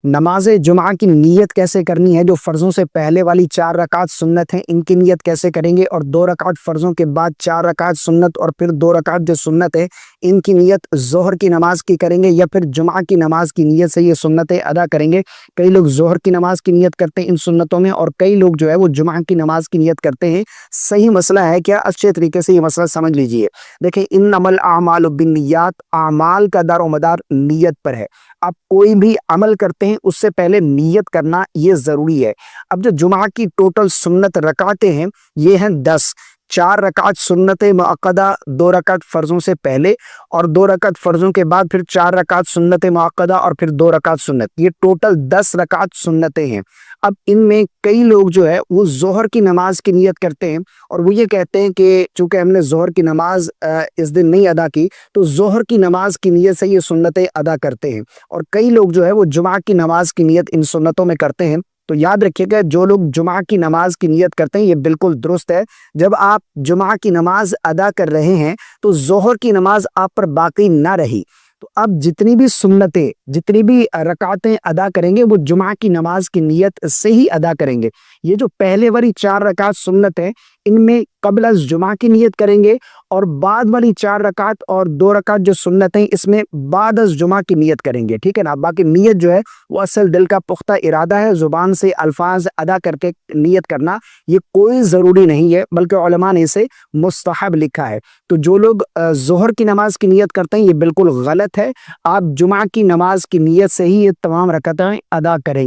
नमाज जुमा की नीयत कैसे करनी है। जो फ़र्ज़ों से पहले वाली 4 रकात सुन्नत हैं, इनकी नीयत कैसे करेंगे, और 2 रकात फ़र्ज़ों के बाद 4 रकात सुन्नत और फिर 2 रकात जो सुन्नत है, इनकी नीयत ज़ोहर की नमाज की करेंगे या फिर जुमा की नमाज की नीयत से ये सुन्नतें अदा करेंगे। कई लोग ज़ोहर की नमाज की नीयत करते हैं इन सुन्नतों में, और कई लोग जो है वो जुमा की नमाज की नीयत करते हैं। सही मसला है क्या, अच्छे तरीके से ये मसला समझ लीजिए। देखिए, इन्नमल आमालु बिन्नियात, आमाल का दारोमदार नीयत पर है। आप कोई भी अमल करते हैं उससे पहले नीयत करना ये जरूरी है। अब जो जुमा की टोटल सुन्नत रकातें हैं, ये हैं 10। 4 रकात सुन्नत मुअक्कदा, 2 रकात फर्जों से पहले और 2 रकात फर्जों के बाद फिर 4 रकात सुन्नत मुअक्कदा और फिर 2 रकात सुन्नत, ये टोटल 10 रकात सुन्नतें हैं। अब इनमें कई लोग जो है वो जोहर की नमाज की नियत करते हैं, और वो ये कहते हैं कि चूंकि हमने जोहर की नमाज इस दिन नहीं अदा की, तो जोहर की नमाज की नियत से ये सुन्नतें अदा करते हैं। और कई लोग जो है वो जुमा की नमाज की नियत इन सुन्नतों में करते हैं। तो याद रखिएगा, जो लोग जुमा की नमाज की नियत करते हैं ये बिल्कुल दुरुस्त है। जब आप जुमा की नमाज अदा कर रहे हैं तो जोहर की नमाज आप पर बाकी ना रही, तो अब जितनी भी सुन्नतें, जितनी भी रकातें अदा करेंगे वो जुमा की नमाज की नियत से ही अदा करेंगे। ये जो पहले वाली 4 रकात सुन्नत है, इनमें कबल अज़ जुमा की नियत करेंगे, और बाद वाली 4 रकात और 2 रकात जो सुन्नत हैं, इसमें बाद अज़ जुमा की नियत करेंगे। ठीक है ना। बाकी नियत जो है वो असल दिल का पुख्ता इरादा है, जुबान से अल्फाज अदा करके नियत करना ये कोई ज़रूरी नहीं है, बल्कि उलमा ने इसे मुस्तहब लिखा है। तो जो लोग ज़ोहर की नमाज की नियत करते हैं ये बिल्कुल गलत है। आप जुमा की नमाज की नियत से ही ये तमाम रकातें अदा करें।